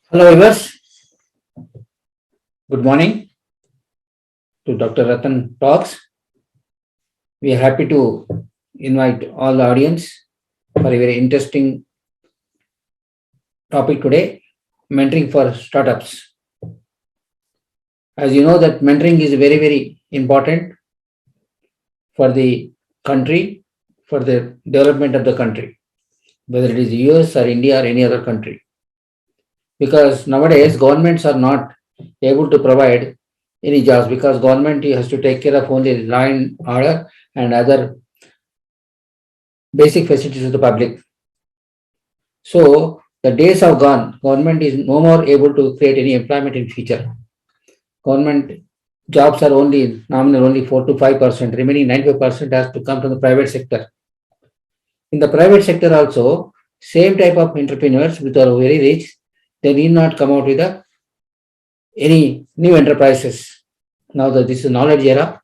Hello, viewers. Good morning to Dr. Ratan Talks. We are happy to invite all the audience for a very interesting topic today, mentoring for startups. As you know that mentoring is very important for the country, for the development of the country, whether it is US or India or any other country. Because nowadays governments are not able to provide any jobs because government has to take care of only law and order and other basic facilities to the public. So the days have gone. Government is no more able to create any employment in future. Government jobs are only nominal only 4 to 5%. Remaining 95% has to come from the private sector. In the private sector also, same type of entrepreneurs which are very rich, they need not come out with any new enterprises. Now that this is knowledge era.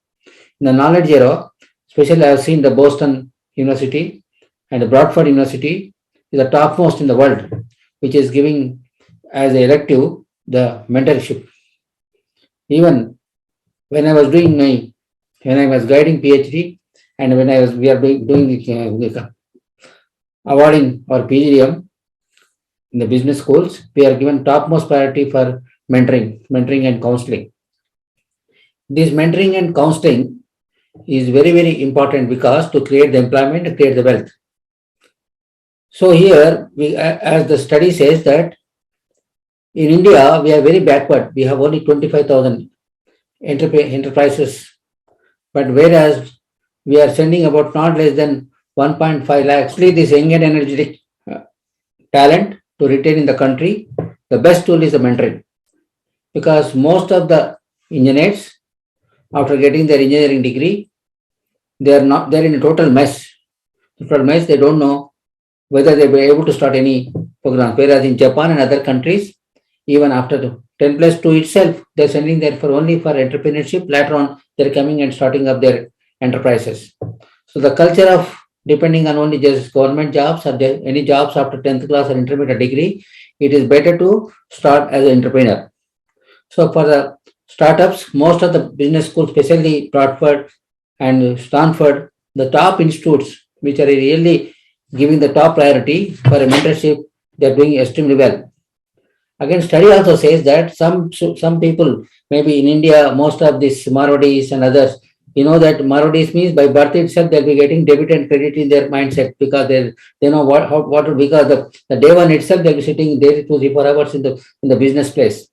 In the knowledge era, especially I have seen the Boston University and the Bradford University is the topmost in the world, which is giving as an elective the mentorship. Even when I was doing when I was guiding PhD, and when we are doing awarding or PGDM in the business schools, we are given topmost priority for mentoring and counseling. This mentoring and counseling is very important because to create the employment and create the wealth. So here, as the study says that in India, we are very backward. We have only 25,000 enterprises, but whereas we are sending about not less than 1.5 lakhs. Actually, this young and energetic talent to retain in the country, the best tool is the mentoring. Because most of the engineers, after getting their engineering degree, they're in a total mess. They don't know whether they'll be able to start any program. Whereas in Japan and other countries, even after the 10+2 itself, they're sending there for only for entrepreneurship. Later on, they're coming and starting up their enterprises. So the culture of depending on only just government jobs or any jobs after 10th class or intermediate degree, it is better to start as an entrepreneur. So for the startups, most of the business schools, especially Bradford and Stanford, the top institutes, which are really giving the top priority for a mentorship, they're doing extremely well. Again, study also says that some people, maybe in India, most of these Marwadis and others, you know that Marwadis means by birth itself they'll be getting debit and credit in their mindset because they know what because the day one itself they'll be sitting there 2 3 4 hours in the business place.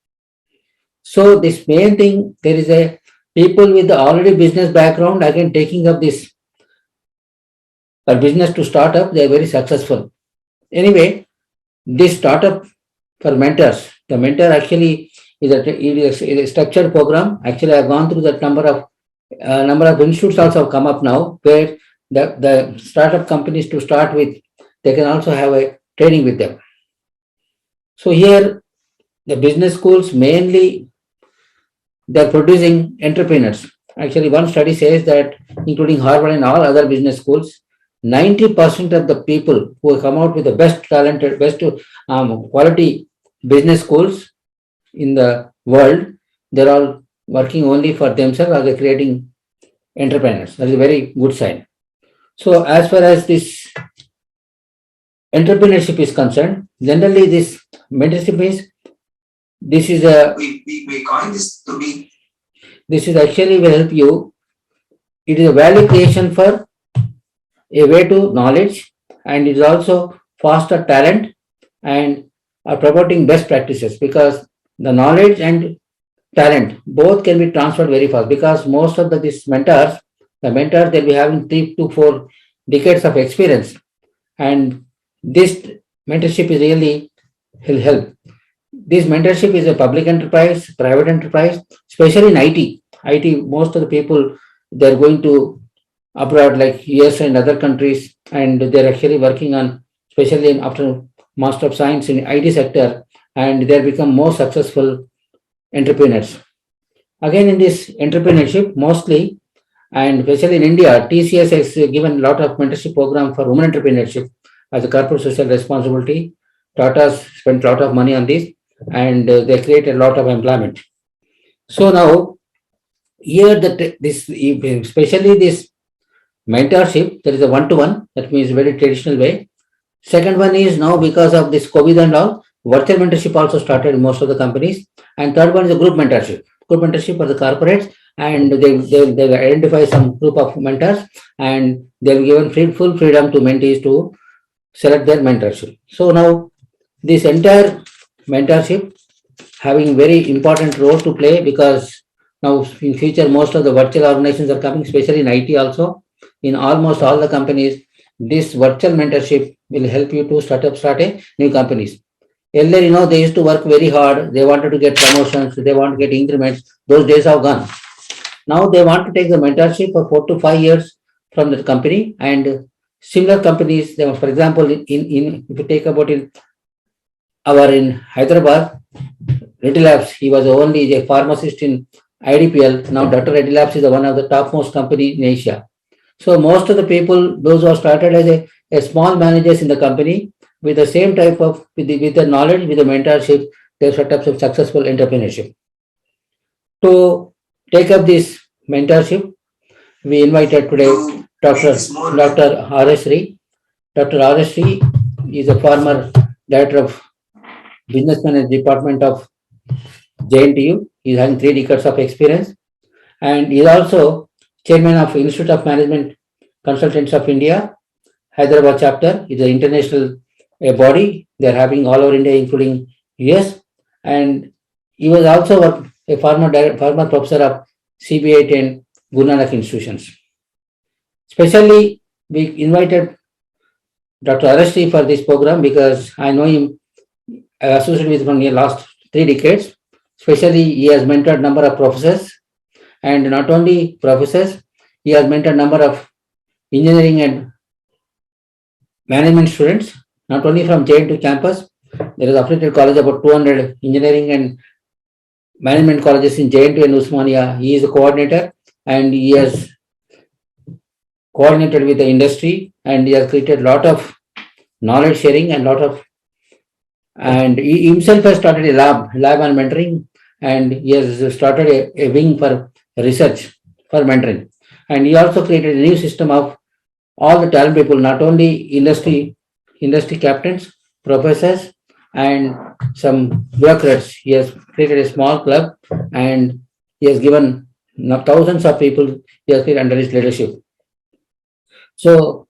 So this main thing, there is a people with the already business background again taking up this for business to start up, they are very successful. Anyway, this startup for mentors, the mentor actually is a structured program. Actually, I've gone through that number of institutes also have come up now where the startup companies to start with, they can also have a training with them. So here, the business schools mainly they're producing entrepreneurs. Actually, one study says that, including Harvard and all other business schools, 90% of the people who come out with the best talented, best quality business schools in the world, they're all working only for themselves or they're creating entrepreneurs. That is a very good sign. So as far as this entrepreneurship is concerned, generally this mentorship is this is a we coin this to be this is actually will help you. It is a value creation for a way to knowledge, and it is also foster talent and are promoting best practices because the knowledge and talent both can be transferred very fast because most of these mentors, they'll be having 3 to 4 decades of experience, and this mentorship is really will help. This mentorship is a public enterprise, private enterprise, especially in IT. IT, most of the people they're going to abroad like US and other countries, and they're actually working on, especially after Master of Science in IT sector, and they become more successful entrepreneurs. Again, in this entrepreneurship, mostly, and especially in India, TCS has given a lot of mentorship program for women entrepreneurship as a corporate social responsibility. Tata spent a lot of money on this. and they create a lot of employment. So now here this especially this mentorship, there is a one-to-one, that means very traditional way. Second one is now because of this COVID and all, virtual mentorship also started in most of the companies. And third one is a group mentorship. Group mentorship for the corporates, and they'll identify some group of mentors, and they'll given full freedom to mentees to select their mentorship. So now this entire mentorship having very important role to play, because now in future most of the virtual organizations are coming, especially in IT also. In almost all the companies, this virtual mentorship will help you to start a new companies. Earlier, they used to work very hard. They wanted to get promotions. They want to get increments. Those days are gone. Now they want to take the mentorship for 4 to 5 years from the company, and similar companies. For example, in if you take about in Hyderabad, Reddy Labs, he was only a pharmacist in IDPL. Now Dr. Reddy Labs is one of the topmost company in Asia. So most of the people, those who are started as a small managers in the company, with the same type of, with the knowledge, with the mentorship, they've set up some successful entrepreneurship. To take up this mentorship, we invited today Dr. Aryasri. Dr. Aryasri is a former director of business management department of JNTU. He's having 3 decades of experience, and he's also chairman of Institute of Management Consultants of India, Hyderabad chapter. Is an international body. They're having all over India, including US. And he was also a former professor of CBI and Guru Nanak institutions. Especially, we invited Dr. Aryasri for this program because I know him. I associated with him from the last 3 decades. Especially, he has mentored number of professors, and not only professors, he has mentored number of engineering and management students, not only from JNTU campus. There is affiliated college, about 200 engineering and management colleges in JNTU and Usmania. He is a coordinator, and he has coordinated with the industry, and he has created a lot of knowledge sharing and he himself has started a lab on mentoring, and he has started a wing for research for mentoring. And he also created a new system of all the talent people, not only industry captains, professors, and some bureaucrats. He has created a small club, and he has given thousands of people he has created under his leadership. So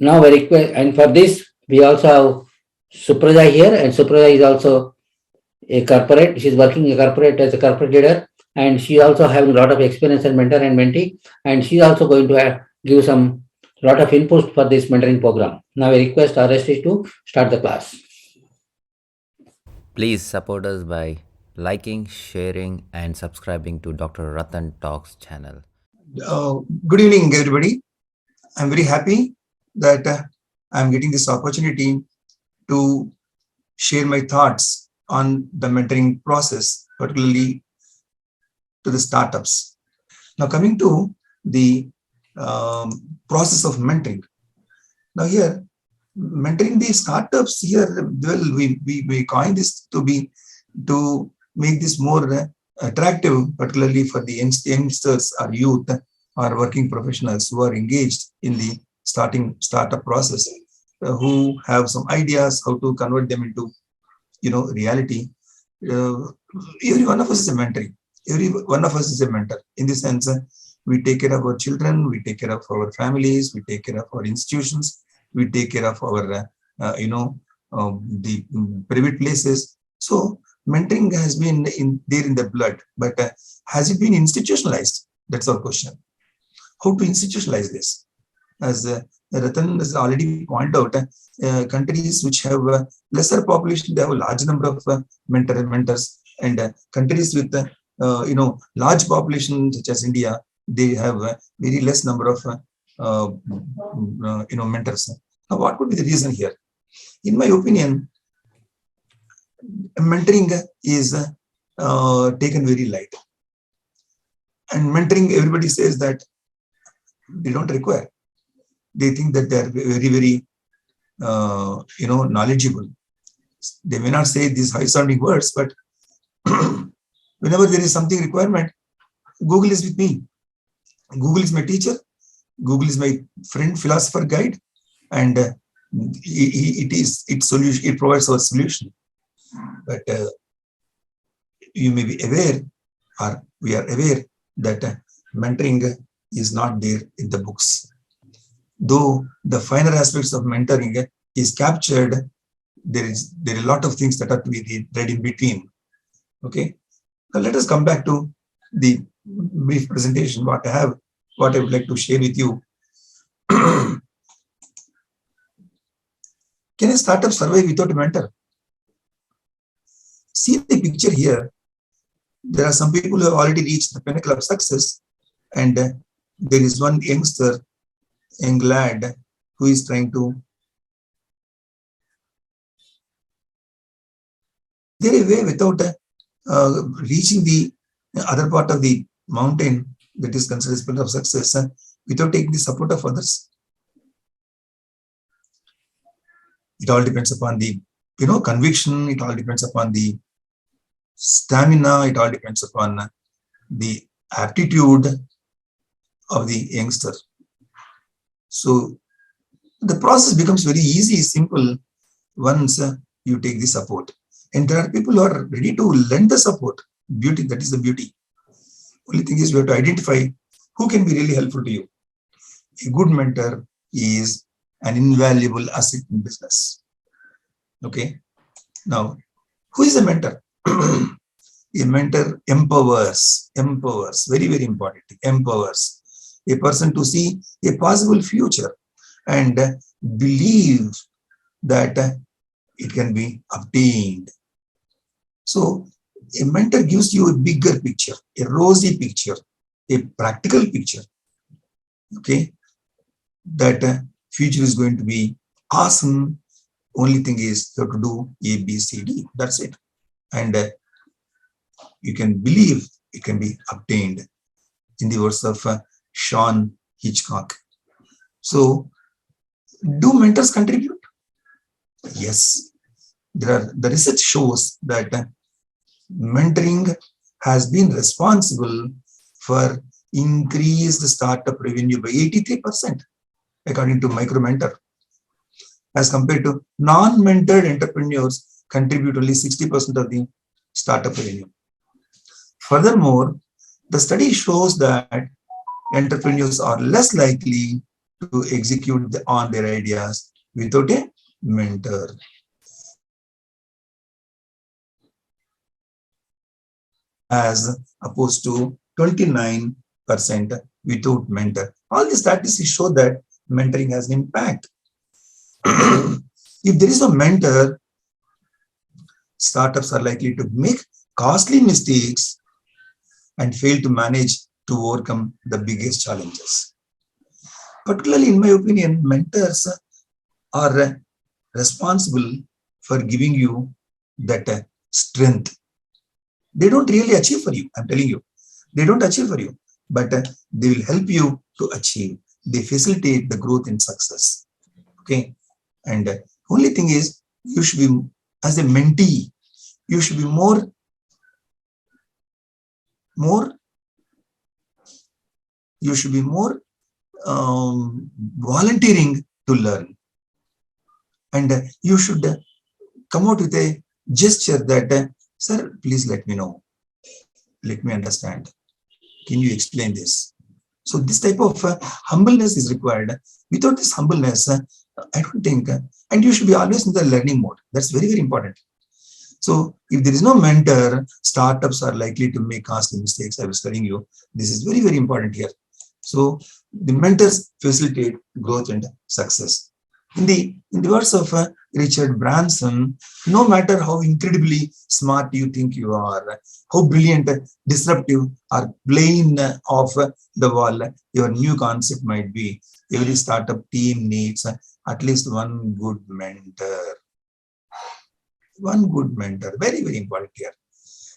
now I request, and for this we also have Supraja here, and Supraja is also a corporate. She's working a corporate as a corporate leader, and she also having a lot of experience and mentor and mentee, and she's also going to give some lot of input for this mentoring program. Now I request Aryasri to start the class. Please support us by liking, sharing, and subscribing to Dr. Ratan Talks channel. Good evening, everybody. I'm very happy that I'm getting this opportunity to share my thoughts on the mentoring process, particularly to the startups. Now, coming to the process of mentoring. Now, here, mentoring the startups here, well, we coined this to make this more attractive, particularly for the youngsters or youth or working professionals who are engaged in the startup process, who have some ideas how to convert them into reality. Every one of us is a mentor. Every one of us is a mentor in the sense we take care of our children, we take care of our families, we take care of our institutions, we take care of our the private places. So mentoring has been there in the blood, but has it been institutionalized? That's our question. How to institutionalize this? As Ratan has already pointed out, countries which have lesser population, they have a large number of mentors, and countries with large population such as India, they have a very less number of mentors. Now, what could be the reason here? In my opinion, mentoring is taken very light, and mentoring, everybody says that they don't require. They think that they are very, very, knowledgeable. They may not say these high-sounding words, but whenever there is something requirement, Google is with me. Google is my teacher. Google is my friend, philosopher, guide, and it provides our solution. But you may be aware, or we are aware, that mentoring is not there in the books. Though the finer aspects of mentoring is captured, there are a lot of things that are to be read in between. Okay, now let us come back to the brief presentation. What I would like to share with you. Can a startup survive without a mentor? See the picture here. There are some people who have already reached the pinnacle of success, and there is one youngster, young lad, who is trying to. There is a way without reaching the other part of the mountain that is considered as pinnacle of success without taking the support of others? It all depends upon the conviction. It all depends upon the stamina. It all depends upon the aptitude of the youngster. So the process becomes very easy, simple once you take the support. And there are people who are ready to lend the support. Beauty, that is the beauty. Only thing is, you have to identify who can be really helpful to you. A good mentor is an invaluable asset in business. Okay. Now, who is a mentor? A mentor empowers, very, very important, empowers a person to see a possible future and believe that it can be obtained. So, a mentor gives you a bigger picture, a rosy picture, a practical picture. Okay, that future is going to be awesome. Only thing is you have to do A, B, C, D. That's it. And you can believe it can be obtained, in the words of Sean Hitchcock. So, do mentors contribute? Yes. The research shows that mentoring has been responsible for increased startup revenue by 83%, according to MicroMentor, as compared to non-mentored entrepreneurs contribute only 60% of the startup revenue. Furthermore, the study shows that entrepreneurs are less likely to execute on their ideas without a mentor. As opposed to 29% without mentor. All the statistics show that mentoring has an impact. If there is no mentor, startups are likely to make costly mistakes and fail to manage to overcome the biggest challenges. Particularly, in my opinion, mentors are responsible for giving you that strength. They don't really achieve for you. I'm telling you, they don't achieve for you, but they will help you to achieve. They facilitate the growth and success. Okay. And only thing is, you should be, as a mentee, you should be more volunteering to learn. And you should come out with a gesture that, sir, please let me know. Let me understand. Can you explain this? So this type of humbleness is required. Without this humbleness, I don't think, and you should be always in the learning mode. That's very, very important. So if there is no mentor, startups are likely to make costly mistakes. I was telling you, this is very, very important here. So the mentors facilitate growth and success. In the words of Richard Branson, no matter how incredibly smart you think you are, how brilliant, disruptive, or plain off the wall your new concept might be, every startup team needs at least one good mentor. One good mentor, very, very important here.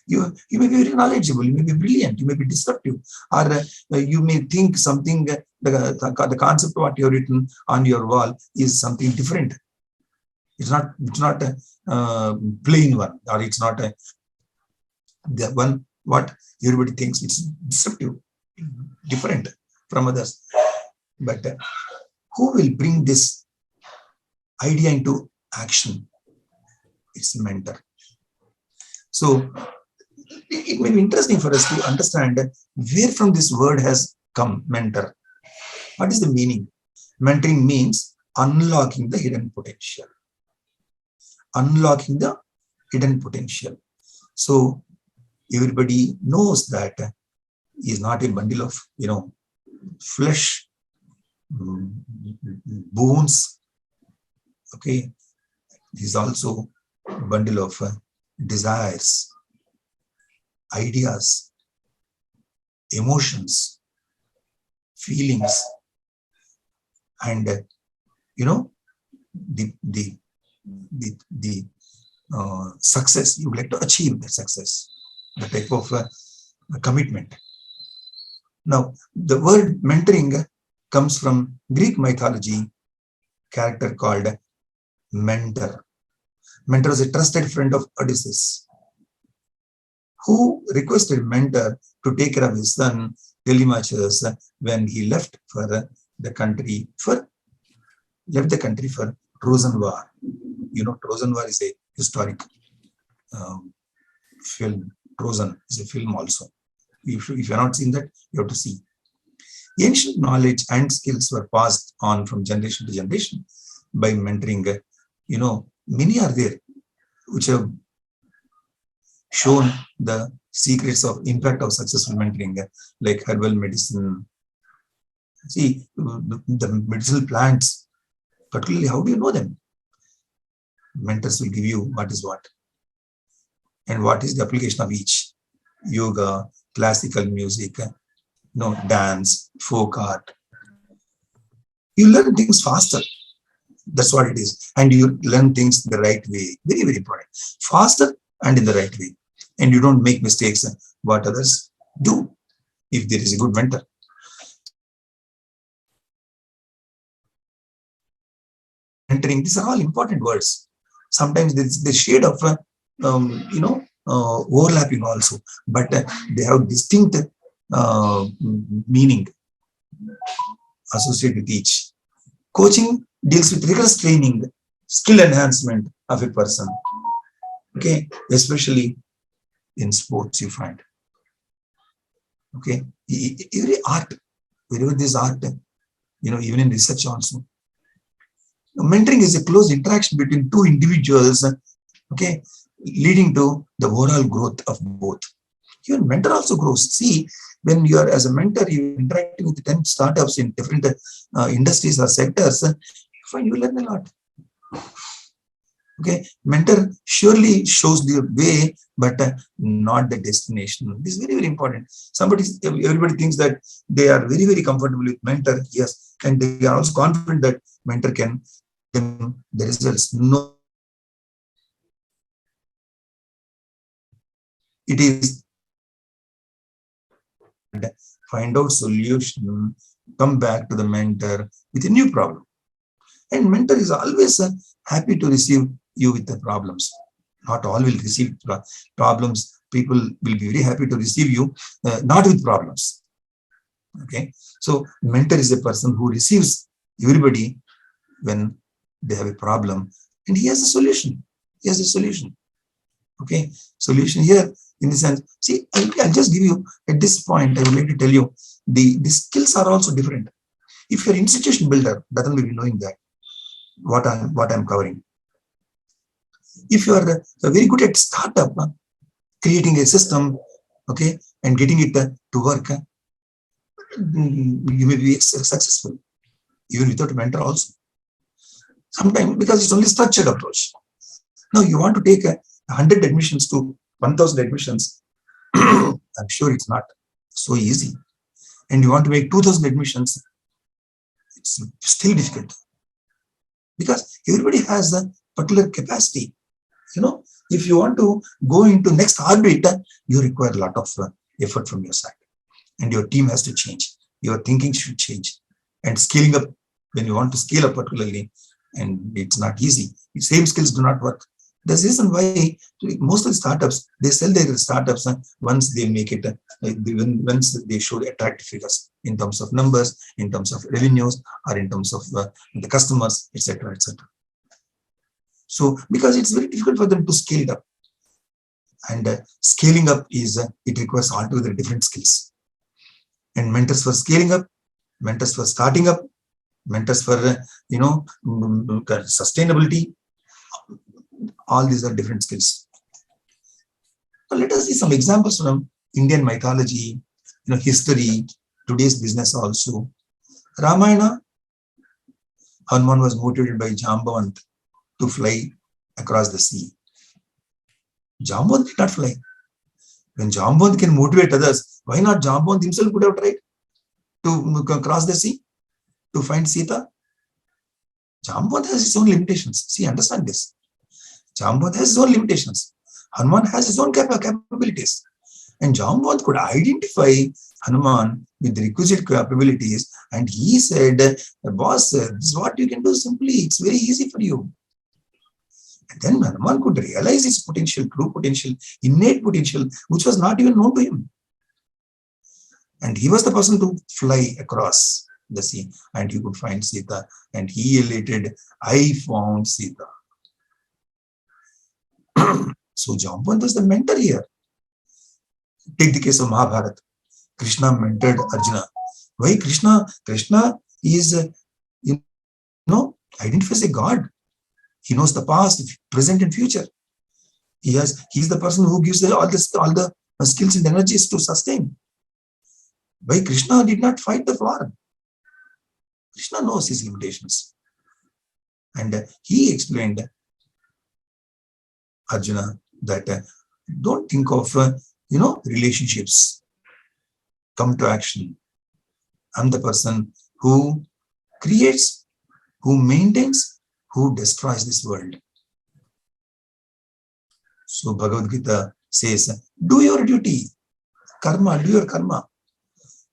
You may be very knowledgeable, you may be brilliant, you may be disruptive, or you may think something, the concept of what you have written on your wall is something different. It's not a plain one, or it's not a the one what everybody thinks. It's disruptive, different from others. But who will bring this idea into action? It's a mentor. So it may be interesting for us to understand where from this word has come, mentor. What is the meaning? Mentoring means unlocking the hidden potential. Unlocking the hidden potential. So everybody knows that he is not a bundle of, flesh, bones. Okay, he is also a bundle of desires, ideas, emotions, feelings, and the success you would like to achieve, the success, the type of commitment. Now, the word mentoring comes from Greek mythology character called Mentor. Mentor was a trusted friend of Odysseus, who requested Mentor to take care of his son Telemachus when he left the country for Trojan War. Trojan War is a historic film. Trojan is a film also. If you have not seen that, you have to see. Ancient knowledge and skills were passed on from generation to generation by mentoring. Many are there which have shown the secrets of impact of successful mentoring, like herbal medicine. See, the medicinal plants, particularly, how do you know them? Mentors will give you what is what and what is the application of each. Yoga, classical music, dance, folk art. You learn things faster. That's what it is. And you learn things the right way. Very, very important. Faster and in the right way. And you don't make mistakes what others do if there is a good mentor. Mentoring, these are all important words. Sometimes there's the shade of, overlapping also, but they have distinct meaning associated with each. Coaching deals with rigorous training, skill enhancement of a person. Okay, especially in sports, you find. Okay, every art, wherever there's art, even in research also. Mentoring is a close interaction between two individuals, okay, leading to the overall growth of both. Your mentor also grows. See, when you are as a mentor, you interacting with 10 startups in different industries or sectors, you find you learn a lot. Okay, mentor surely shows the way, but not the destination. This is very, very important. Everybody thinks that they are very, very comfortable with mentor, yes, and they are also confident that mentor can them the results. No, it is find out solution, come back to the mentor with a new problem. And mentor is always happy to receive you with the problems. Not all will receive problems. People will be very happy to receive you, not with problems. Okay. So mentor is a person who receives everybody when they have a problem, and he has a solution. He has a solution. Okay. Solution here in the sense, see, I'll just give you at this point, I would like to tell you the skills are also different. If you're an institution builder, doesn't mean knowing that what I'm covering. If you are very good at startup, creating a system, okay, and getting it to work, you may be successful, even without a mentor also. Sometimes because it's only structured approach. Now you want to take 100 admissions to 1,000 admissions. I'm sure it's not so easy. And you want to make 2,000 admissions, it's still difficult. Because everybody has a particular capacity. If you want to go into next orbit, you require a lot of effort from your side. And your team has to change. Your thinking should change. And scaling up, when you want to scale up particularly, and it's not easy. Same skills do not work. There's a reason why most of the startups, they sell their startups once they make it, once they show attractive figures in terms of numbers, in terms of revenues, or in terms of the customers, etc., etc. So because it's very difficult for them to scale it up, and scaling up is it requires altogether different skills. And mentors for scaling up, mentors for starting up, mentors for sustainability. All these are different skills. So let us see some examples from Indian mythology, history, today's business also. Ramayana, Hanuman was motivated by Jambavant to fly across the sea. Jambavant did not fly. When Jambavant can motivate others, why not Jambavant himself could have tried to cross the sea to find Sita? Jambavant has his own limitations. See, understand this. Jambavant has his own limitations. Hanuman has his own capabilities. And Jambavant could identify Hanuman with the requisite capabilities. And he said, boss, this is what you can do simply. It's very easy for you. And then Hanuman could realize his potential, true potential, innate potential, which was not even known to him. And he was the person to fly across the sea, and he could find Sita. And he elated, I found Sita. So Jambavant was the mentor here. Take the case of Mahabharata. Krishna mentored Arjuna. Why Krishna? Krishna is, identifies a God. He knows the past, present, and future. He's the person who gives all the skills and energies to sustain. Why Krishna did not fight the war? Krishna knows his limitations. And he explained Arjuna that don't think of, relationships. Come to action. I'm the person who creates, who maintains, who destroys this world. So Bhagavad Gita says, do your duty. Karma, do your karma.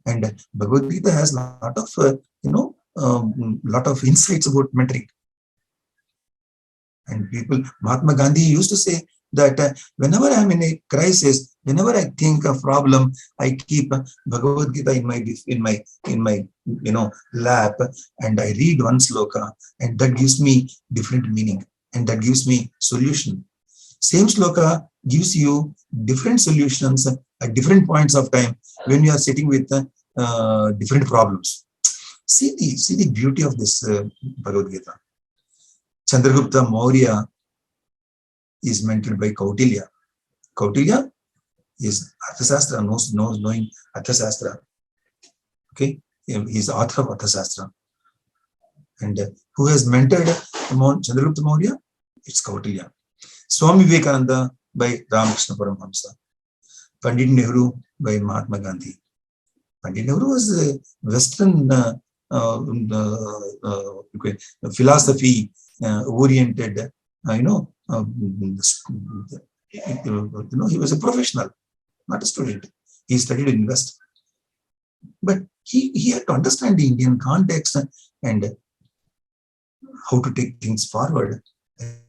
And Bhagavad Gita has a lot of insights about mentoring. And Mahatma Gandhi used to say that whenever I'm in a crisis, whenever I think of problem, I keep Bhagavad Gita in my lap, and I read one sloka, and that gives me different meaning, and that gives me solution. Same sloka gives you different solutions at different points of time when you are sitting with different problems. See the beauty of this Bhagavad Gita. Chandragupta Maurya is mentored by Kautilya. Kautilya is Arthasastra, knowing Arthasastra. Okay, he's the author of Arthasastra. And who has mentored Chandragupta Maurya? It's Kautilya. Swami Vivekananda by Ramakrishna Paramhamsa. Pandit Nehru by Mahatma Gandhi. Pandit Nehru was a Western philosophy oriented, he was a professional, not a student. He studied in West. But he had to understand the Indian context and how to take things forward.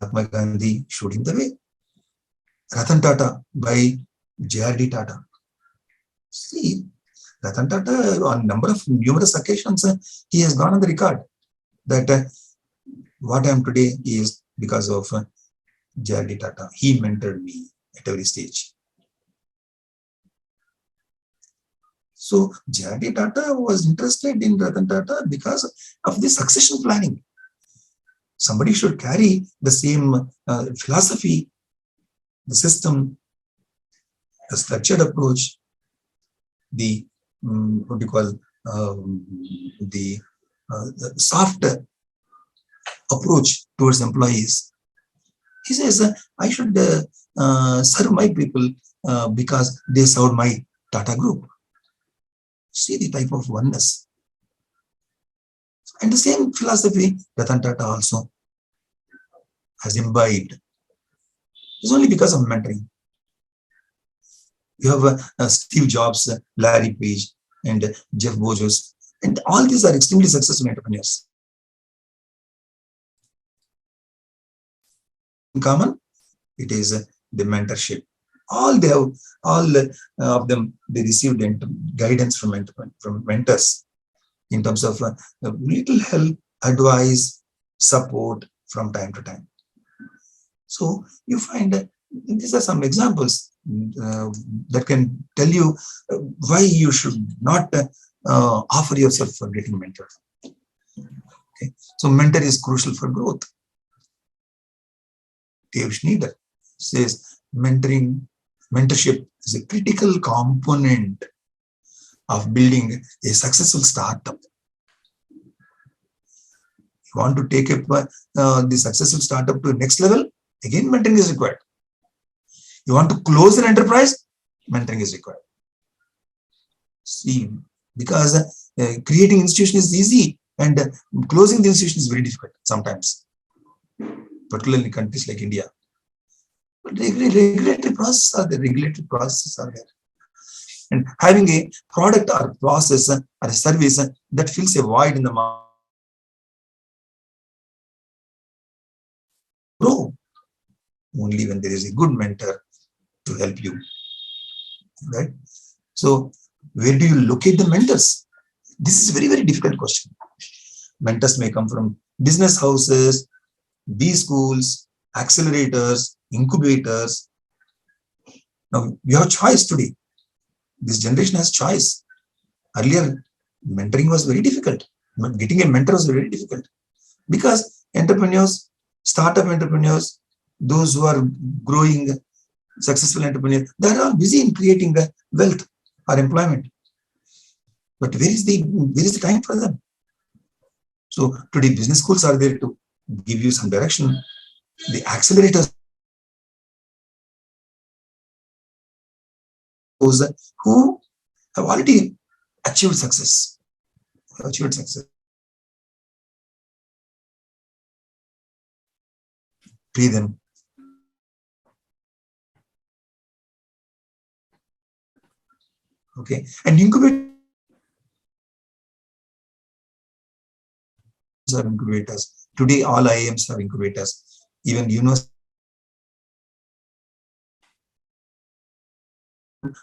Mahatma Gandhi showed him the way. Ratan Tata by J.R.D. Tata. See, Ratan Tata, on numerous occasions, he has gone on the record that what I am today is because of J.R.D. Tata. He mentored me at every stage. So J.R.D. Tata was interested in Ratan Tata because of the succession planning. Somebody should carry the same philosophy, the system, the structured approach, the the soft approach towards employees. He says, I should serve my people because they served my Tata group. See the type of oneness. And the same philosophy Ratan Tata also has imbibed. It's only because of mentoring. You have Steve Jobs, Larry Page, and Jeff Bezos, and all these are extremely successful entrepreneurs. common? It is the mentorship. All they have, all of them, they received guidance from mentors in terms of little help, advice, support from time to time. So you find that these are some examples that can tell you why you should not offer yourself for getting mentored. Okay. So mentor is crucial for growth. Dave Schneider says mentorship is a critical component of building a successful startup. You want to take up the successful startup to the next level, again mentoring is required. You want to close an enterprise, mentoring is required. See, because creating institution is easy and closing the institution is very difficult sometimes, particularly in countries like India. But regulatory processes are there. And having a product or process or a service that fills a void in the market, grow only when there is a good mentor to help you, right? So where do you locate the mentors? This is a very, very difficult question. Mentors may come from business houses, B schools, accelerators, incubators. Now you have choice today. This generation has choice. Earlier, mentoring was very difficult. Getting a mentor was very difficult because entrepreneurs, startup entrepreneurs, those who are growing, successful entrepreneurs, they are all busy in creating the wealth or employment. But where is the time for them? So today, business schools are there to give you some direction. The accelerators, those who have already achieved success. Pay them. Okay, and incubators are incubators. Today, all IIMs have incubators. Even universities,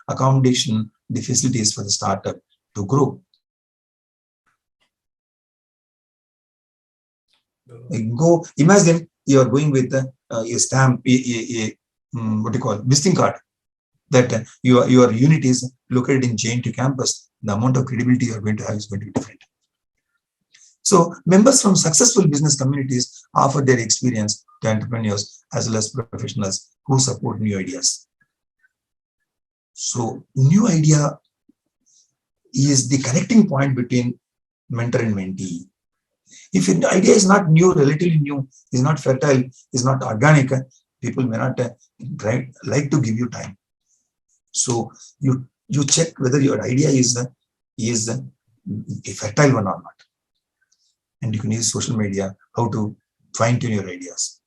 accommodation, the facilities for the startup to grow. Go imagine you are going with a stamp, what do you call visiting card, that your unit is located in JNT campus. The amount of credibility you are going to have is going to be different. So members from successful business communities offer their experience to entrepreneurs as well as professionals who support new ideas. So new idea is the connecting point between mentor and mentee. If an idea is not new, relatively new, is not fertile, is not organic, people may not like to give you time. So you check whether your idea is a fertile one or not. And you can use social media how to fine-tune your ideas.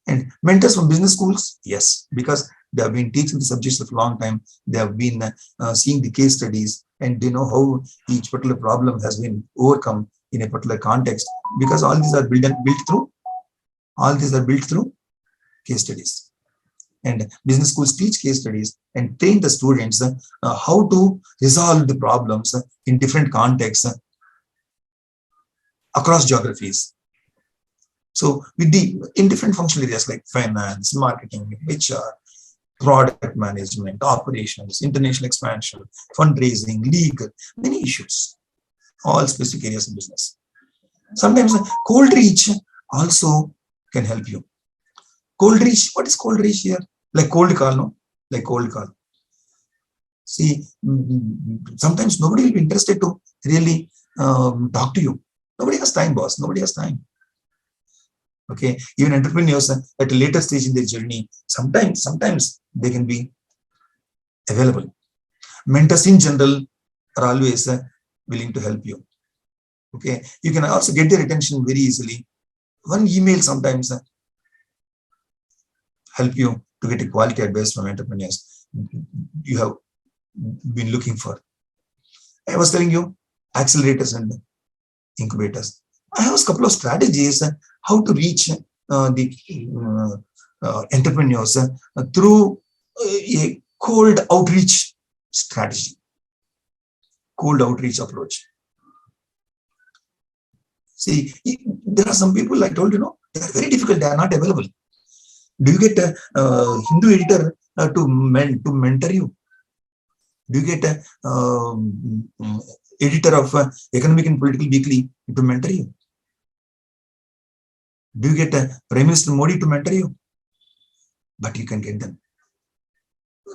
And mentors from business schools, yes, because they have been teaching the subjects for a long time. They have been seeing the case studies and they know how each particular problem has been overcome in a particular context, because all these are built through case studies. And business schools teach case studies and train the students how to resolve the problems in different contexts across geographies. So in different functional areas like finance, marketing, HR, product management, operations, international expansion, fundraising, legal, many issues, all specific areas of business. Sometimes cold reach also can help you. Cold reach, what is cold reach here? Like cold call, no? Like cold call. See, sometimes nobody will be interested to really talk to you. Nobody has time, boss. Nobody has time. Okay, even entrepreneurs at a later stage in their journey, sometimes they can be available. Mentors in general are always willing to help you. Okay, you can also get their attention very easily. One email sometimes help you to get a quality advice from entrepreneurs you have been looking for. I was telling you, accelerators and incubators. I have a couple of strategies how to reach the entrepreneurs through a cold outreach strategy, cold outreach approach. See, there are some people, I told you, they are very difficult, they are not available. Do you get a Hindu editor to mentor you? Do you get a editor of Economic and Political Weekly to mentor you? Do you get a Prime Minister Modi to mentor you? But you can get them.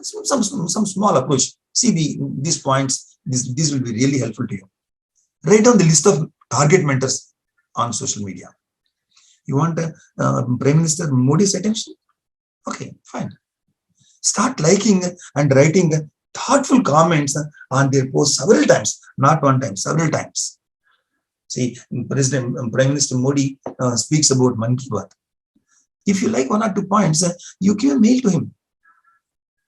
Some small approach. See these points. This will be really helpful to you. Write down the list of target mentors on social media. You want Prime Minister Modi's attention? Okay, fine. Start liking and writing thoughtful comments on their posts several times, not one time, several times. See, Prime Minister Modi speaks about Man Ki Baat. If you like 1 or 2 points, you give a mail to him.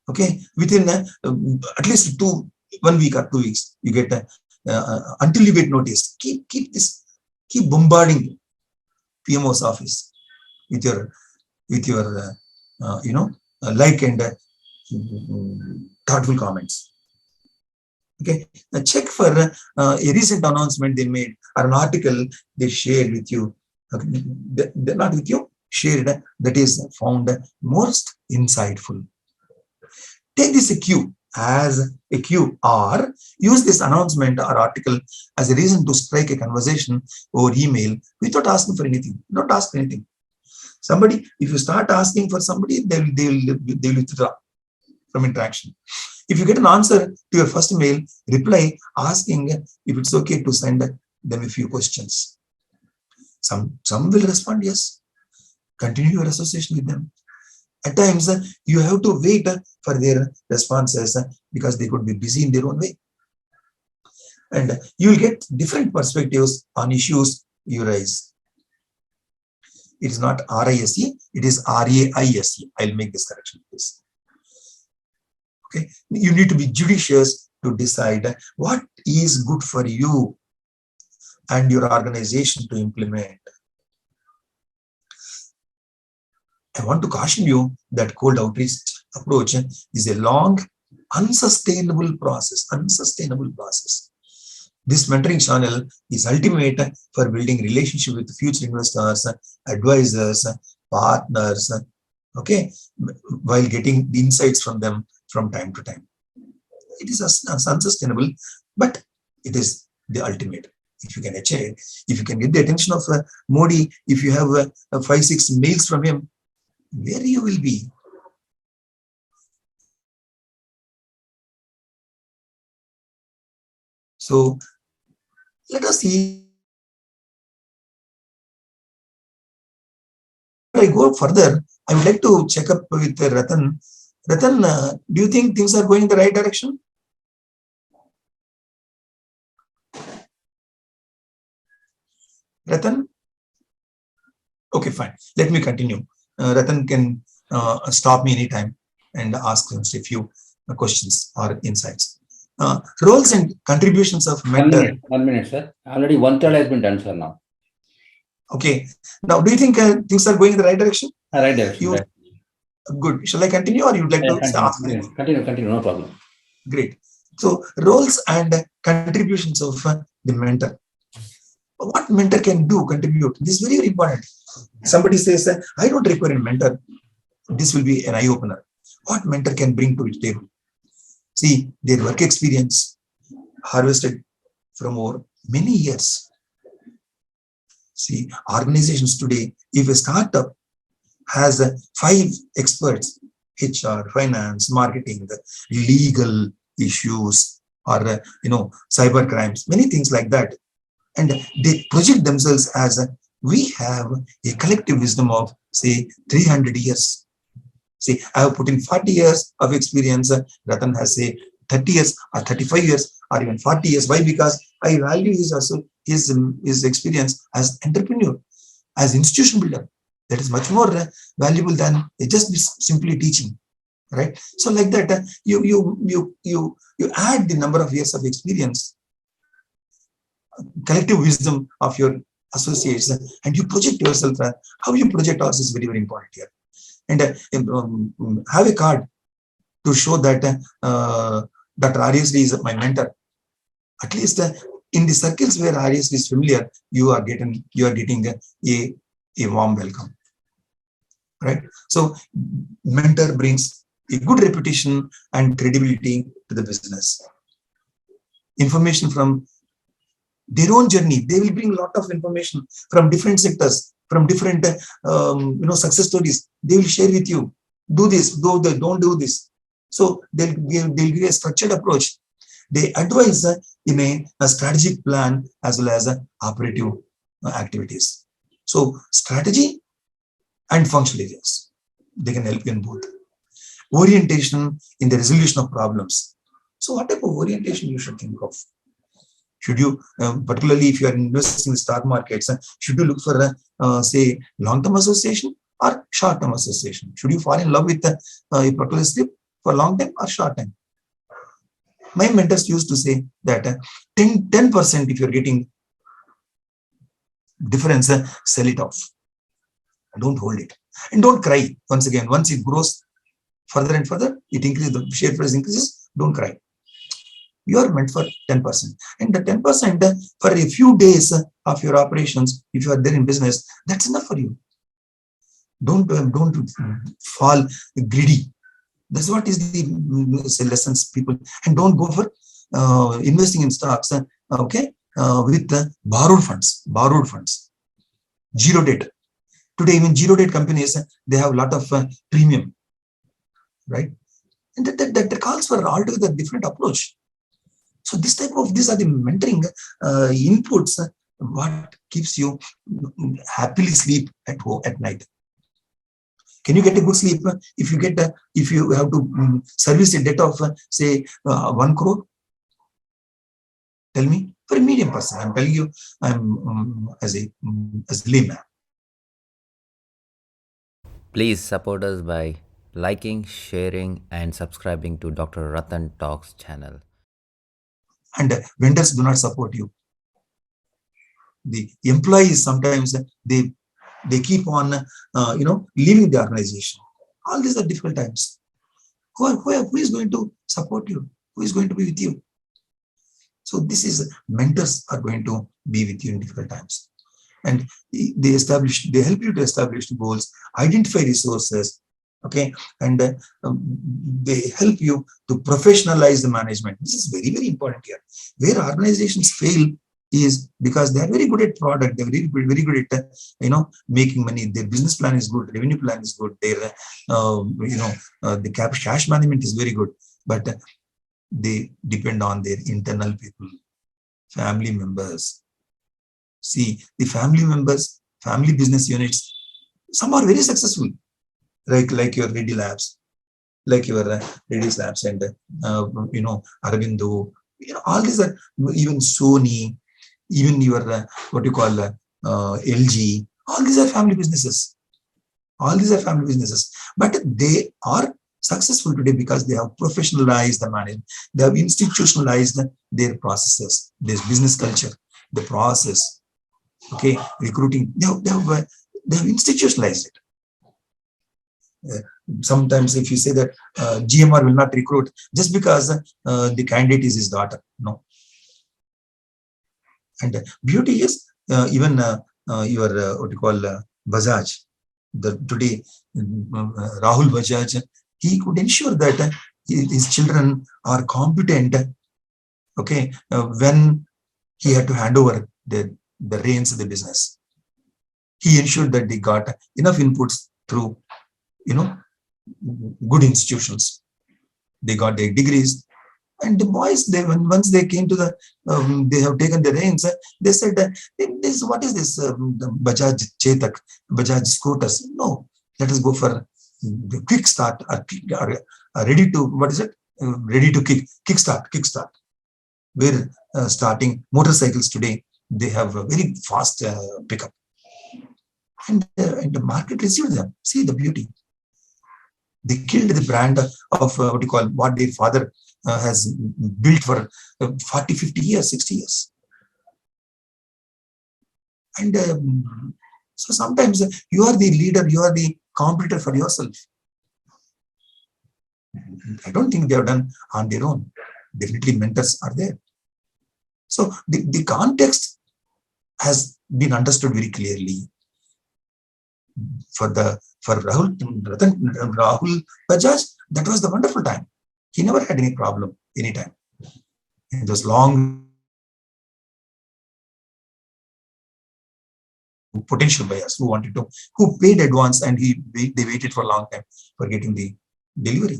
Okay, within at least 1 week or 2 weeks, you get until you get noticed. Keep bombarding PMO's office with your like and thoughtful comments. Okay, now check for a recent announcement they made or an article they shared with you. They're not with you, shared, that is found most insightful. Take this as a cue or use this announcement or article as a reason to strike a conversation over email without asking for anything. Don't ask anything. Somebody, if you start asking for somebody, they will withdraw from interaction. If you get an answer to your first mail, reply asking if it's okay to send them a few questions. Some will respond yes. Continue your association with them. At times, you have to wait for their responses because they could be busy in their own way. And you will get different perspectives on issues you raise. It is not RISE, it is RAISE. I'll make this correction, please. Okay, you need to be judicious to decide what is good for you and your organization to implement. I want to caution you that cold outreach approach is a long, unsustainable process. This mentoring channel is ultimate for building relationship with future investors, advisors, partners, okay, while getting the insights from them from time to time. It is unsustainable, but it is the ultimate. If you can achieve, if you can get the attention of Modi, if you have 5-6 mails from him, where you will be. So let us see. Before I go further, I would like to check up with Ratan. Ratan, do you think things are going in the right direction? Ratan? Okay, fine. Let me continue. Ratan can stop me anytime and ask him a few questions or insights. Roles and contributions of mentor. 1 minute, sir. Already 1/3 has been done, sir, now. Okay. Now, do you think things are going in the right direction? Right direction. Good. Shall I continue or you'd like to ask? Continue, no problem. Great. So, roles and contributions of the mentor. What mentor can do, contribute? This is very, very important. Somebody says, I don't require a mentor. This will be an eye-opener. What mentor can bring to the table? See, their work experience harvested from over many years. See, organizations today, if a startup has 5 experts, HR, finance, marketing, legal issues, or cyber crimes, many things like that, and they project themselves as we have a collective wisdom of, say, 300 years. See, I have put in 40 years of experience. Ratan has, say, 30 years or 35 years or even 40 years. Why? Because I value his experience as entrepreneur, as institution builder. That is much more valuable than just simply teaching, right? So like that, you add the number of years of experience, collective wisdom of your associates, and you project yourself. How you project also is very, very important here. and have a card to show that Dr. Aryasri is my mentor. At least in the circles where Aryasri is familiar, you are getting a warm welcome, right? So mentor brings a good reputation and credibility to the business. Information from their own journey, they will bring a lot of information from different sectors, from different success stories. They will share with you. Do this, don't do this. So they'll give a structured approach. They advise in a strategic plan as well as operative activities. So strategy and functional areas, they can help you in both. Orientation in the resolution of problems. So what type of orientation you should think of? Should you, particularly if you are investing in the stock markets, should you look for say long-term association or short-term association? Should you fall in love with a particular slip for long time or short time? My mentors used to say that 10% if you're getting difference, sell it off. Don't hold it. And don't cry. Once again, once it grows further and further, it increases, the share price increases, don't cry. You are meant for 10%. And the 10% for a few days of your operations, if you are there in business, that's enough for you. Don't fall greedy. That's what is the lessons, people. And don't go for investing in stocks, with borrowed funds, zero debt. Today, even zero debt companies, they have a lot of premium, right? And that calls for altogether different approach. So these are the mentoring inputs, what keeps you happily sleep at home at night. Can you get a good sleep if you have to service a debt of say 1 crore? Tell me, for a medium person, I'm telling you, I'm as a layman. Please support us by liking, sharing, and subscribing to Dr. Ratan Talks channel. And vendors do not support you. The employees sometimes they keep on leaving the organization. All these are difficult times. Who is going to support you? Who is going to be with you? So this is, mentors are going to be with you in difficult times. And they help you to establish goals, identify resources, okay, and they help you to professionalize the management. This is very, very important here. Where organizations fail is because they are very good at product, they're very good at making money. Their business plan is good, revenue plan is good, their the cash management is very good, but they depend on their internal people, family members. See, the family members, family business units, some are very successful, like your Reddy Labs, like your Reddy's Labs, and Aravindo, all these are, even Sony, even your LG, all these are family businesses. But they are successful today because they have professionalized the management, they have institutionalized their processes, their business culture, the process, okay, recruiting, they have institutionalized it. Sometimes if you say that GMR will not recruit just because the candidate is his daughter, no. And beauty is even your Bajaj. Today Rahul Bajaj, he could ensure that his children are competent, okay, when he had to hand over the reins of the business. He ensured that they got enough inputs through good institutions. They got their degrees, and the boys, once they came to they have taken the reins. They said, "This, what is this? The Bajaj Chetak, Bajaj scooters? No, let us go for the quick start. Ready to, what is it? Ready to kickstart. We're starting motorcycles today. They have a very fast pickup, and the market received them. See the beauty. They killed the brand of what their father has built for 40, 50 years, 60 years. And so sometimes you are the leader, you are the competitor for yourself. I don't think they have done on their own. Definitely mentors are there. So the context has been understood very clearly. For Rahul Bajaj, that was the wonderful time. He never had any problem anytime. In those long potential buyers who paid advance and they waited for a long time for getting the delivery.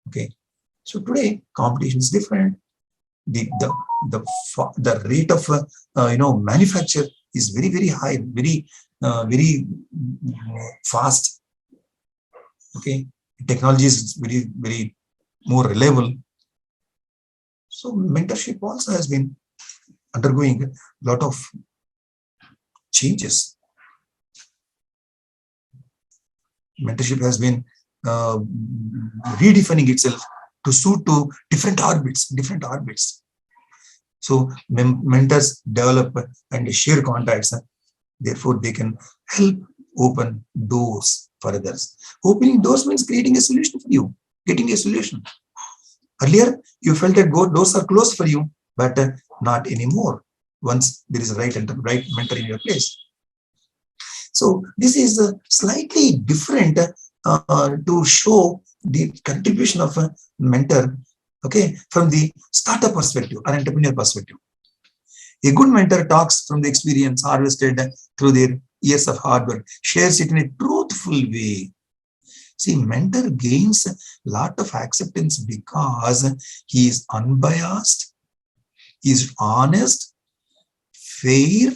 Okay, so today competition is different. The rate of manufacture is very high, very fast. Okay, technology is very more reliable. So mentorship also has been undergoing a lot of changes. Mentorship has been redefining itself to suit to different orbits. So mentors develop and share contacts. Therefore, they can help open doors for others. Opening doors means creating a solution for you, getting a solution. Earlier, you felt that doors are closed for you, but not anymore once there is a right mentor in your place. So this is slightly different to show the contribution of a mentor, okay, from the startup perspective or entrepreneur perspective. A good mentor talks from the experience harvested through their years of hard work, shares it in a truthful way. See, mentor gains a lot of acceptance because he is unbiased, he is honest, fair,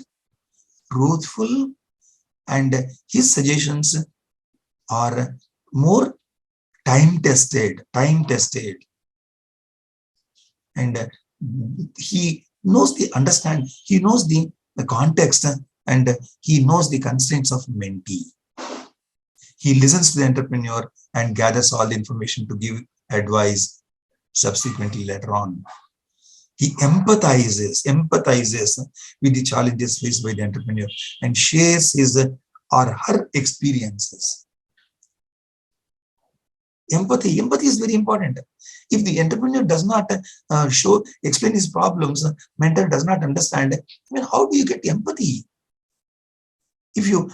truthful, and his suggestions are more time-tested. And he knows the context, and he knows the constraints of mentee. He listens to the entrepreneur and gathers all the information to give advice subsequently later on. He empathizes with the challenges faced by the entrepreneur and shares his or her experiences. Empathy is very important. If the entrepreneur does not explain his problems, mentor does not understand, how do you get empathy? If you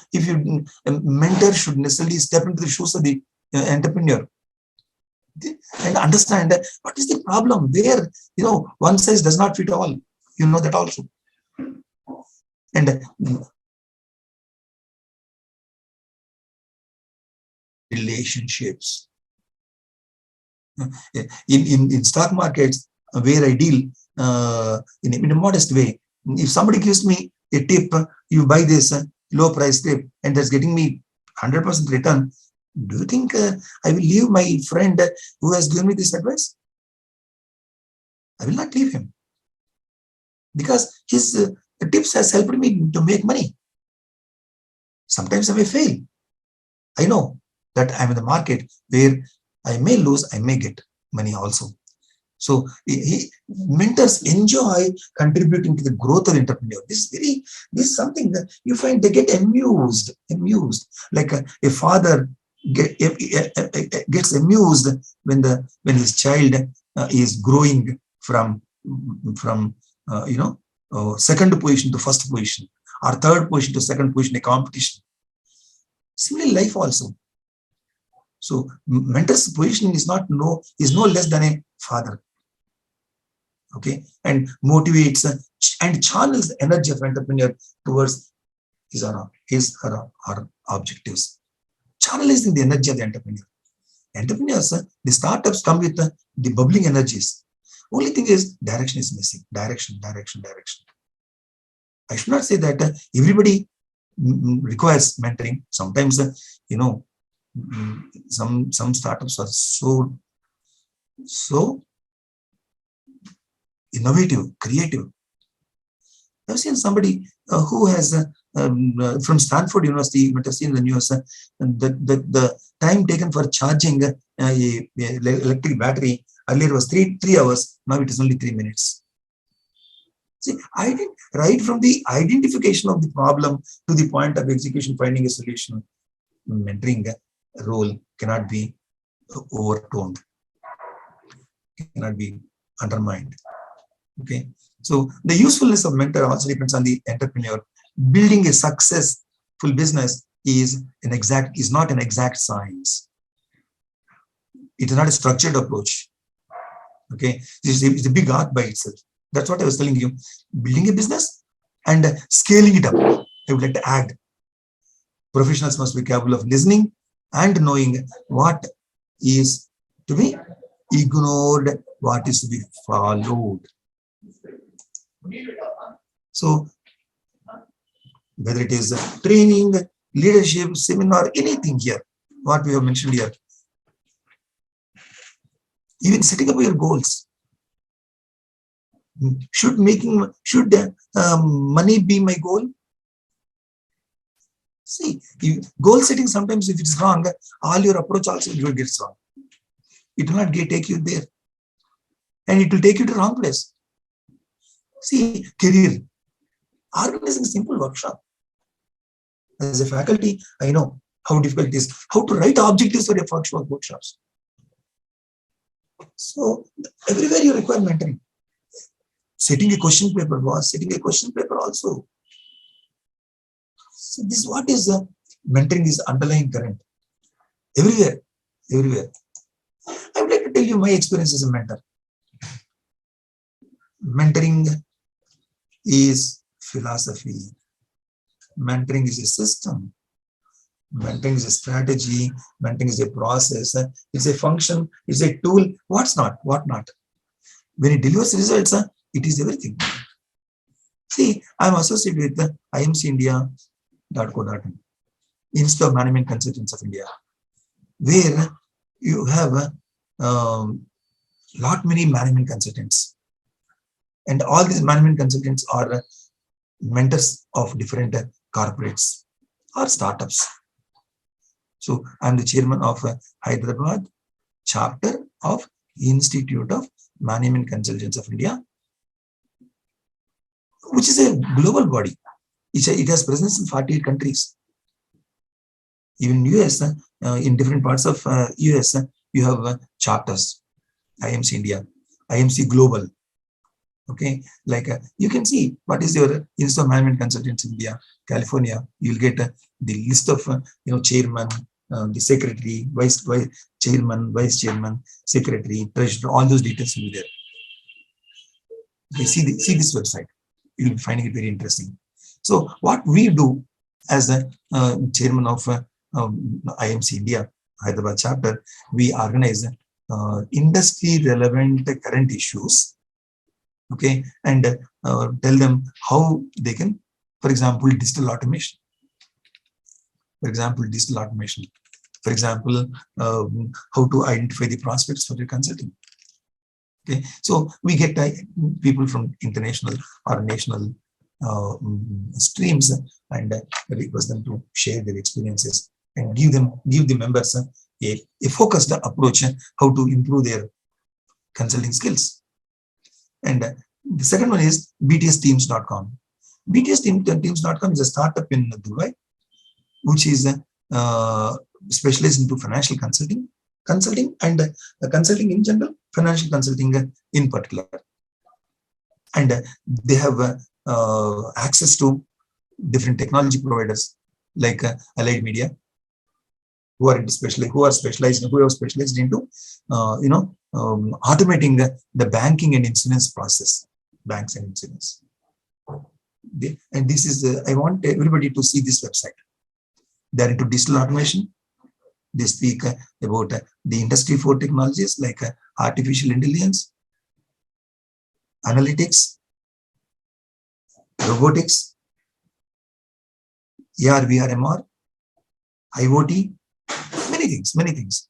mentor should necessarily step into the shoes of the entrepreneur and understand what is the problem where one size does not fit all. You know that also. And relationships. In stock markets where I deal in a modest way, if somebody gives me a tip, you buy this low price tip and that's getting me 100% return, do you think I will leave my friend who has given me this advice? I will not leave him because his tips has helped me to make money. Sometimes I may fail. I know that I'm in the market where I may lose, I may get money also. So mentors enjoy contributing to the growth of entrepreneur. This is something that you find they get amused, like a father gets amused when his child is growing from second position to first position or third position to second position in a competition. Similarly, life also. So mentor's position is no less than a father. Okay, and motivates and channels the energy of entrepreneur towards his or her objectives. Channelizing the energy of the entrepreneur. Entrepreneurs, the startups come with the bubbling energies. Only thing is direction is missing. Direction. I should not say that everybody requires mentoring. Sometimes, some startups are so innovative, creative. I've seen somebody who has from Stanford University, you might have seen the news, the time taken for charging a electric battery earlier was 3 hours, now it is only 3 minutes. See, right from the identification of the problem to the point of execution, finding a solution, mentoring role cannot be overtoned, cannot be undermined. Okay, so the usefulness of mentor also depends on the entrepreneur. Building a successful business is not an exact science. It is not a structured approach. Okay, it's a big art by itself. That's what I was telling you. Building a business and scaling it up. I would like to add, professionals must be capable of listening and knowing what is to be ignored, what is to be followed. So whether it is training, leadership, seminar, anything here, what we have mentioned here, even setting up your goals. Should money be my goal? See, goal setting, sometimes if it's wrong, all your approach also will get wrong. It will not take you there, and it will take you to the wrong place. See, career, organizing a simple workshop. As a faculty, I know how difficult it is, how to write objectives for your workshops. So everywhere you require mentoring. Setting a question paper also. So this is what is mentoring is underlying current. Everywhere. I would like to tell you my experience as a mentor. Mentoring is philosophy. Mentoring is a system. Mentoring is a strategy. Mentoring is a process. It's a function. It's a tool. What not? When it delivers results, it is everything. See, I'm associated with imcindia.co.in, Institute of Management Consultants of India, where you have many management consultants. And all these management consultants are mentors of different corporates or startups. So I'm the chairman of Hyderabad chapter of Institute of Management Consultants of India, which is a global body. It has presence in 48 countries. Even US, in different parts of US, you have chapters. IMC India, IMC Global. Okay, like you can see what is your Institute of Management Consultants in India, California. You'll get the list of chairman, the secretary, vice chairman, secretary, treasurer. All those details will be there. Okay, see this website. You'll be finding it very interesting. So what we do as a chairman of IMC India Hyderabad chapter, we organize industry relevant current issues. Okay, and tell them how they can, for example, digital automation. For example, how to identify the prospects for your consulting. Okay, so we get people from international or national streams and request them to share their experiences and give the members a focused approach how to improve their consulting skills. And the second one is btsteams.com. btsteams.com is a startup in Dubai, which is specialized into financial consulting and consulting in general, financial consulting in particular. And they have access to different technology providers like Allied Media, who have specialized into automating the banking and insurance process, banks and insurance. And this is I want everybody to see this website. They're into digital automation. They speak about the industry 4 technologies like artificial intelligence, analytics, robotics, AR, VR, MR, IoT, many things.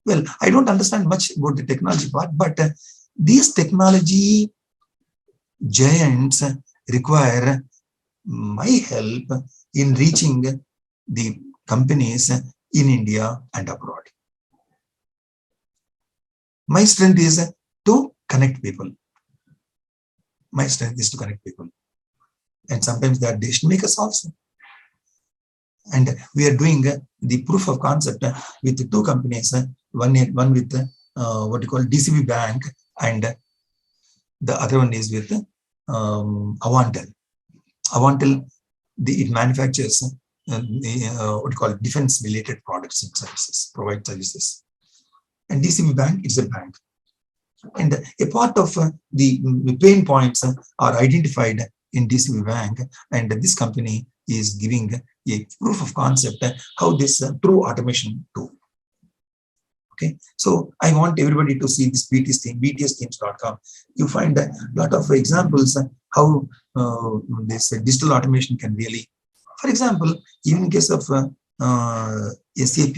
Well, I don't understand much about the technology part, but these technology giants require my help in reaching the companies in India and abroad. My strength is to connect people. And sometimes they are decision makers also. And we are doing the proof of concept with two companies, one with what you call DCB Bank, and the other one is with Avantel. Avantel, it manufactures what you call defense related products and services, provide services. And DCB Bank is a bank. And a part of the pain points are identified in DCB Bank, and this company is giving a proof of concept how this true automation do. Okay, so I want everybody to see this BTS theme, btsteams.com. You find a lot of examples how this digital automation can really, for example, even in case of SAP,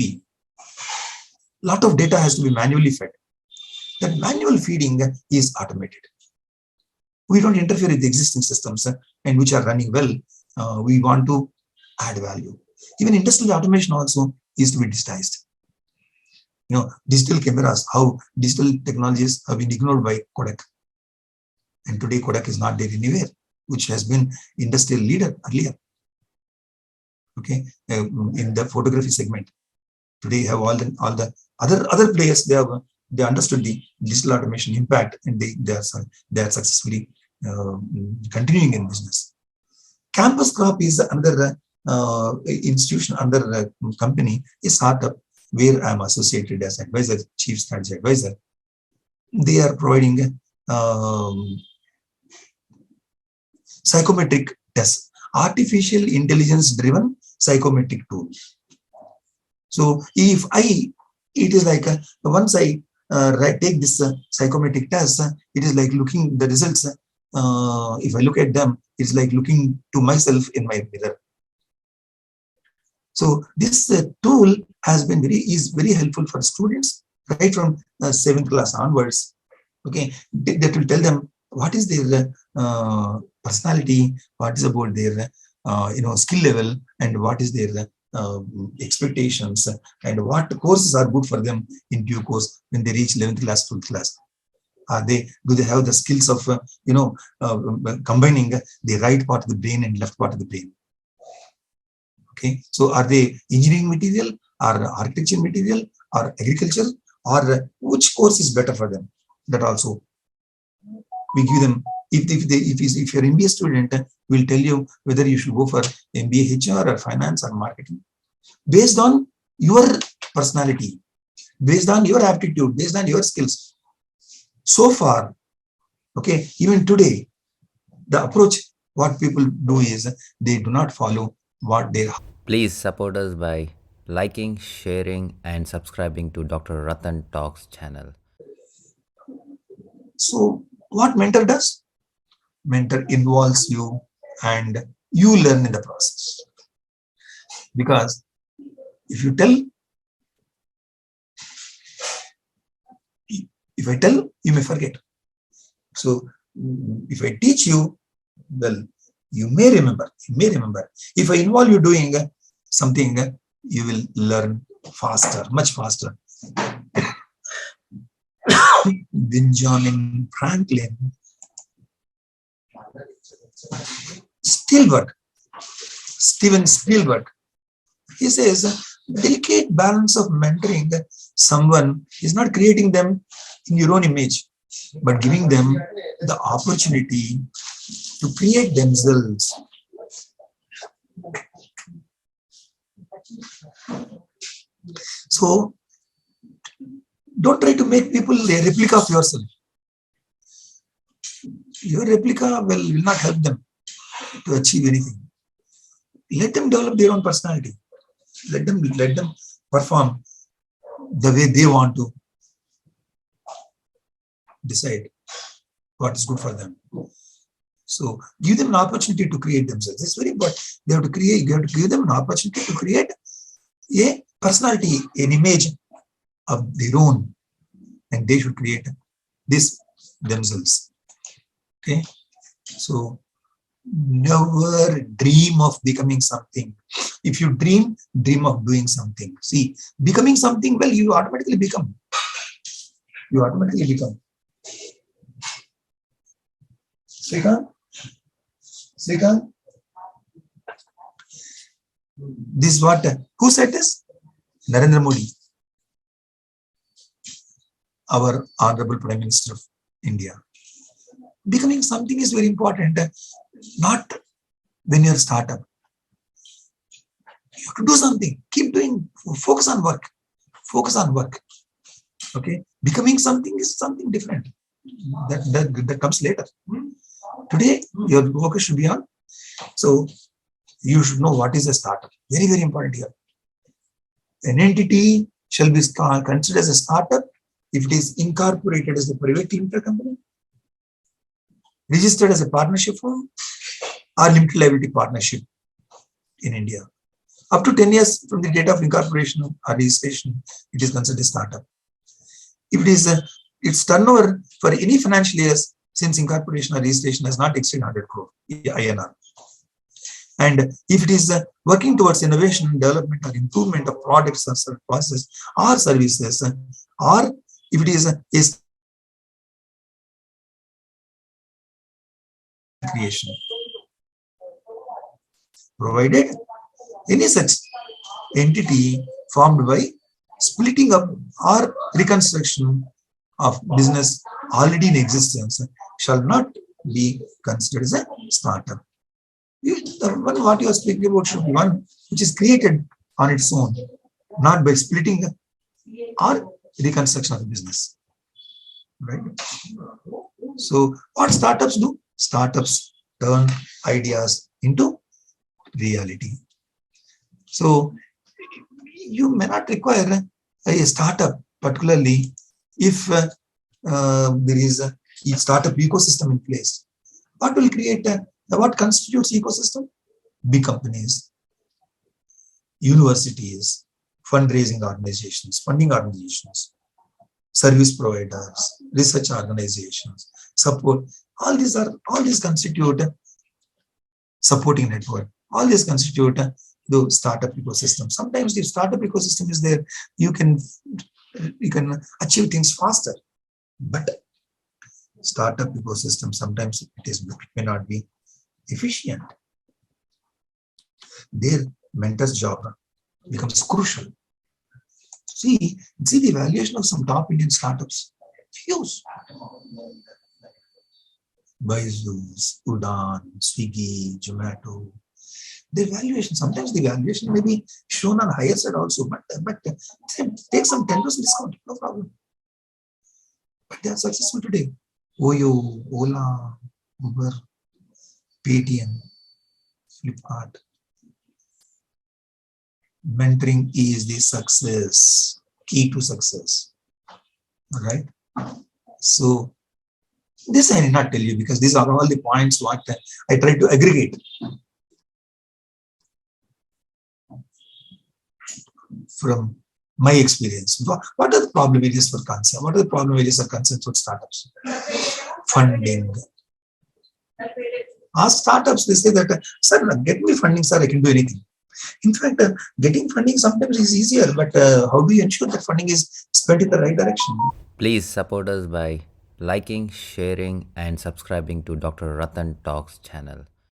lot of data has to be manually fed. That manual feeding is automated. We don't interfere with the existing systems and which are running well. We want to add value. Even industrial automation also is to be digitized. Digital cameras, how digital technologies have been ignored by Kodak. And today Kodak is not there anywhere, which has been industrial leader earlier. Okay, in the photography segment. Today you have all the other players, they understood the digital automation impact, and they are successfully continuing in business. Campus Crop is another institution, another company, a startup where I am associated as advisor, chief strategy advisor. They are providing psychometric tests, artificial intelligence driven psychometric tool. So if it is like once I take this psychometric test, it is like looking the results. If I look at them, it's like looking to myself in my mirror. So this tool is very helpful for students right from 7th class onwards. Okay, that will tell them what is their personality, what is about their skill level, and what is their expectations, and what courses are good for them in due course when they reach 11th class, 12th class. Do they have the skills of combining the right part of the brain and left part of the brain? Okay, so are they engineering material, or architecture material, or agriculture, or which course is better for them? That also we give them. If you're an MBA student, we'll tell you whether you should go for MBA HR or finance or marketing, based on your personality, based on your aptitude, based on your skills. So far, okay, even today, the approach what people do is they do not follow what they. Please support us by liking, sharing, and subscribing to Dr. Ratan Talks channel. So what mentor does? Mentor involves you and you learn in the process. Because if I tell, you may forget. So if I teach you, well, you may remember. If I involve you doing something, you will learn faster, much faster. Benjamin Franklin, Steven Spielberg, he says, delicate balance of mentoring someone is not creating them in your own image, but giving them the opportunity to create themselves. So don't try to make people a replica of yourself. Your replica will not help them to achieve anything. Let them develop their own personality. Let them perform the way they want to decide what is good for them. So give them an opportunity to create themselves. It's very important. You have to give them an opportunity to create a personality, an image of their own, and they should create this themselves. Okay, so never dream of becoming something. If you dream of doing something. See, becoming something, well, you automatically become. Srikant? This is what, who said this? Narendra Modi, our Honorable Prime Minister of India. Becoming something is very important, not when you're a startup. You have to do something, keep doing, focus on work, focus on work. Okay, becoming something is something different. That comes later. Today, your focus should be on. So you should know what is a startup. Very, very important here. An entity shall be considered as a startup if it is incorporated as a private limited company, registered as a partnership firm, or limited liability partnership in India. Up to 10 years from the date of incorporation or registration, it is considered a startup. If it is its turnover for any financial years since incorporation or registration has not exceeded 100 crore INR. And if it is working towards innovation, development, or improvement of products or processes or services, or if it is creation, provided any such entity formed by splitting up or reconstruction of business already in existence shall not be considered as a startup. The one what you are speaking about should be one which is created on its own, not by splitting or reconstruction of the business. Right? So what startups do? Startups turn ideas into reality. So you may not require a startup, particularly if there is a startup ecosystem in place. What will create what constitutes ecosystem? Big companies, universities, fundraising organizations, funding organizations, service providers, research organizations, support. All these constitute supporting network. All these constitute the startup ecosystem. Sometimes the startup ecosystem is there, you can achieve things faster. But startup ecosystem sometimes it may not be efficient. Their mentor's job becomes crucial. See the valuation of some top Indian startups. Huge. Byju's, Udan, Swiggy, Zomato. Their valuation, sometimes the valuation may be shown on higher side also, but take some 10% discount, no problem. But they are successful today. Oyo, Ola, Uber, Paytm, Flipkart. Mentoring is the success, key to success. All right. So this I did not tell you because these are all the points what I try to aggregate from my experience. What are the problem areas for concern? What are the problem areas of concern for startups? Funding. Ask startups, they say that, sir, get me funding, sir, I can do anything. In fact, getting funding sometimes is easier, but how do you ensure that funding is spent in the right direction? Please support us by liking, sharing, and subscribing to Dr. Ratan Talks channel.